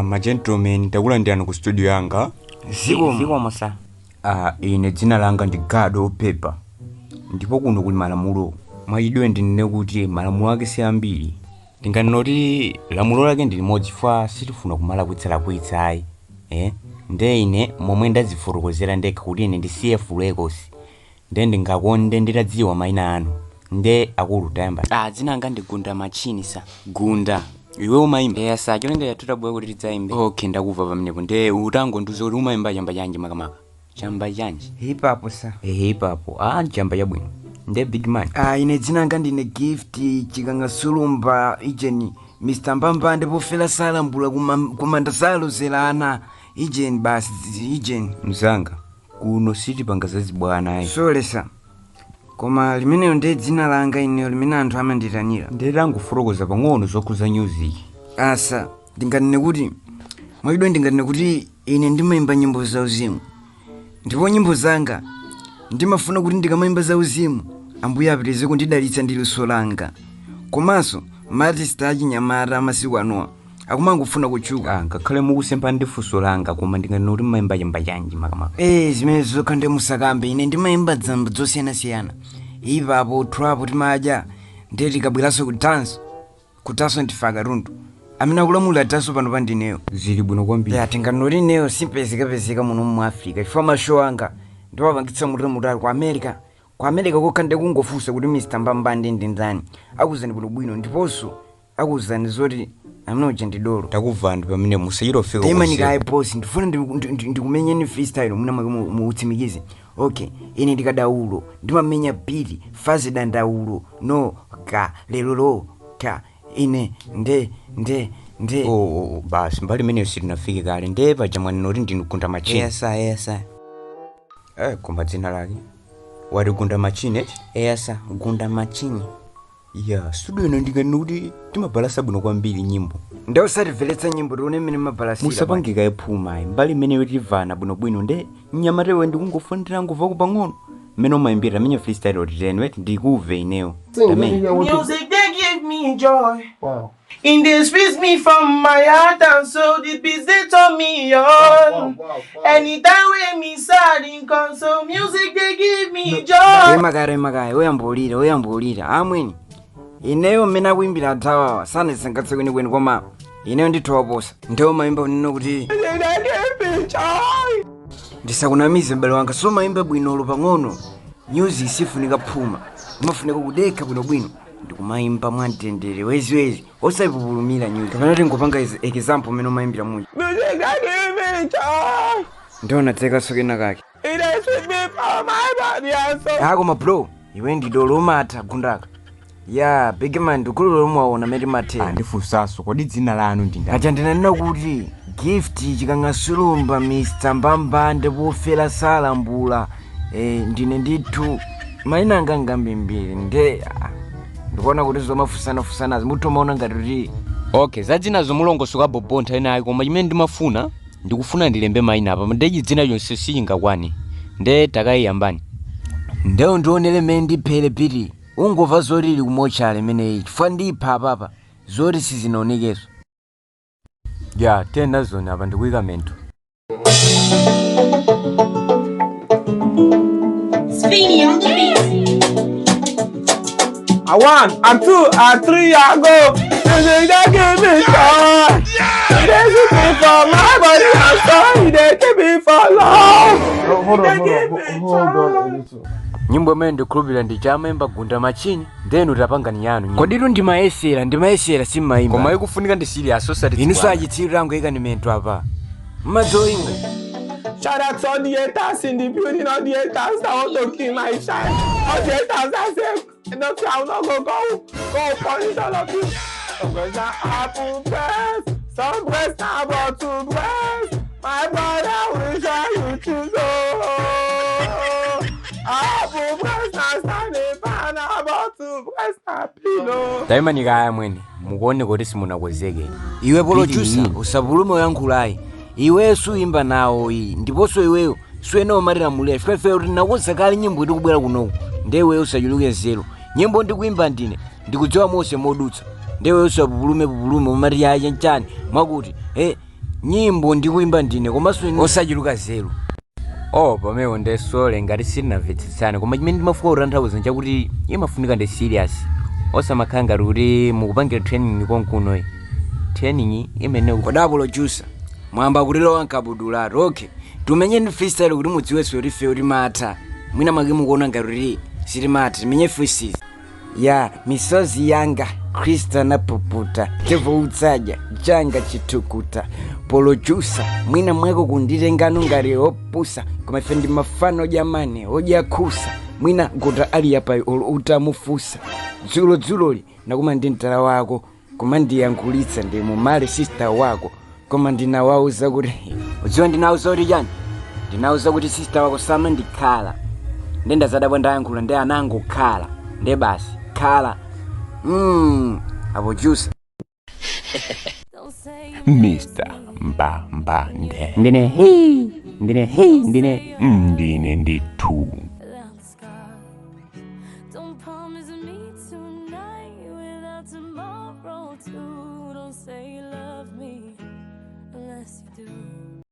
Ma gentlemen, ndakulandirani ku studio yanga. Zikomo sa. Ine dzina langa ndi Gado Pepper. Ndipo kuno kuli malamulo. Mwachidwe ndinene kuti malamulo ake si ambiri. Ndinganoti lamulo lake ndi limodzi fa sitifuna kumalakwitsa ayi. Nde ine momwe ndazifotokozera ndekha kuti ine ndi CF Records. Nde ndingakonde nditadziwa mayina anu. Nde akulu tayamba. Dzina langa ndi Gunda Machini sa. Gunda. Iwe umayimba? Eya sa chonde yatutabuya kuti tidzaimbe. Okay, ndakuva pamenepo. Nde utango ndiuze kuti umayimba chamba chanji makamaka. Chamba chanji? Hip hop sa. Hip hop. Chamba chabwino. Nde big man. Ine dzina langa ndine Gift Chikanga Sulumba ijeni Mr. Mbamba ndipofela salambula kumandasalo zelana ijeni basi ijeni mzanga kuno siti pangazazi bwana ayi. Sole sa. Koma limeneyo ndi dzina langa ine limene anthu amanditanira. Ndetangu furokoza pang'ono zokuza music. Asa ndinganene kuti mwachidwe ndinganene kuti ine ndimayimba nyimbo zauzimu. Ndipo nyimbo zanga ndimafuna kuti ndikamayimba zauzimu ambuye apitirize kundidalitsa ndi luso langa. Komanso maartist achinyamata amasiku anowa akumangofuna kutchuka. Ngakhale mukusempa ndi funso langa koma ndinganene kuti mumayimba chamba chanji makamaka. Zimene zokha ndi musakambe ine ndimayimba zamba zosiyanasiyana. Ipapo trap timadya ndiye tikabweranso kutanso ndifaka rundu. Amene akulamula atanso pano pa ndineyo. Zili bwino kwambiri. Tinganoti ineyo simpezekapezeka muno mu Africa. Chifukwa mashow anga ndiwapangitsa mutali ku America. Ku America kokha ndikungofunsa kuti Mr. Mbamba ndi ndani. Akuzani bwino ndiponso akuzani zoti amene uja ndidolo. Takuvani pamene musayirofika kwa. Temanika iPost ndifuna ndikumenyeni freestyle muna muutsimikize. Okay, ine ndikadaulo ndimamenya beat fazi dandaulo no ka lelolo ka ine nde basi mbali mene sitinafike kale nde paja mwanenoti ndi Gunda Machini. Yes. Koma dzina lake wati Gunda Machini. Yes, Gunda Machini. Studio ino ndinganene kuti timabalasa bwino kwambiri nyimbo. Nde usativeletsa nyimbo tione mmene mabalasira. Musapangika ephuma mbali mene tivana bwinobwino nde nyamatewe ndikungofunira nguva kupang'ono mmene umayimbira menye freestyle otitene weti ndikuve ineyo. Music they give me joy. Wow. In this feeds me from my heart and soul. The beats they turn me on. Wow. Anytime when me sad in console, music they give me joy. Magare oyambulira amweni. Ineyo mmene akuimbira atawa sana isangatse kweni koma ineyo ndithokoza. Ndewo mayimba unene kuti ndisakunamize m'bale wanga so mayimba bwinolo pang'ono. Music sifunika phuma. Umafunika kudekha bwinobwino. Ndikumayimba mwantendere wezi osayipupulumira nyuzi. Kapena kuti ngopanga example mmene umayimbira muja. Ndiona tseka sokena kake. Koma bro, iwe ndidolo umatha Gundaka. Big man ndikulolo mwaona meti mathe. Ndifunsaso kodi dzina lanu ndi ndani? Acha ndinanena kuti Gift Chikanga Sulumba Mr. Mbamba ndipofela salambula. Ndine ndithu mayina anga ngambiri nde ndikuona kuti zomafusana mutomaona ngati kuti okay zadzina zomulongosoka bobontha enayi koma chimene ndimafuna ndikufuna ndilembe mayina apa ndechi dzina yonse siyingakwane nde takayiyambani ndewo ndionere mmene ndiphere piti ungova zoti ili kumochale imeneyi chifukwa ndipha apapa zoti sizinaonekezo. tena zone apa ndikuyika mento. Speedy on the beat. I 1, I 2, I 3, I go. They give me joy. They give me for my body and soul. They give me for love. Hold on. Nyimbo imene ndikhulupirira ndi chamayimba Gunda Machini then utapanga ni yanu nyimbo. Kodi ndimayesera simayimba. Koma ikufunika ndi serious osati. Inu sajitsira rangu ika ni mento apa. Madoinga. Shout out to all the haters in the building, all the haters that want to kill my shine. All the haters that say, no, I will not go punish all of you. Some breast are apple breast, some breast are bottle breast. My brother wish I would choose apple breast na standing fan, bottle breast na pillow. Daima nikaya mwene, mukuone kuti simunakwezeke. Iwe producer, usabulume yankhulayi. Iwe suimba nawo iyi ndiponso iweyo suena umarira mulere fefe kuti nakonza kali nyimbo itikubwera kunoku ndewe usachuluke zero nyimbo ndikuimba ndine ndikudziwa mose modutsa ndewe usapupulume umati yaye nchani mwakuti nyimbo ndikuimba ndine komanso osachuluka zero. Pamene ndesole ngati sitinamvetsetsane koma chimene ndimafuna kutanthauza nchakuti imafunika ndi serious osamakhala ngati kuti mukupangira training konkuno training imene kodapo lojusa mwamba kutilowa nkabudulato okay tumenye ndi freestyle kuti mudziwenso kuti ife timatha mwina mwake mukuona ngati kuti sitimatha timenye freestyle ya misozi yanga Krista napuputa kevo utsaja changa chitukuta polojusa mwina mwako kunditengano ngati opusa koma ife ndi mafano jamani ojakusa mwina gota ali apa utamufusa dzuloli nakuma ndi mtala wako koma ndiyankhulitsa ndi mumale sister wako koma ndinawauza kuti udziwa ndinauza kuti chani ndinauza kuti sister wako sama ndikhala ndendazadabwa ndayankhula ndi anangokhala nde basi khala apo jusa Mr. Mbambande Ndine ndi two. Don't promise me tonight without tomorrow.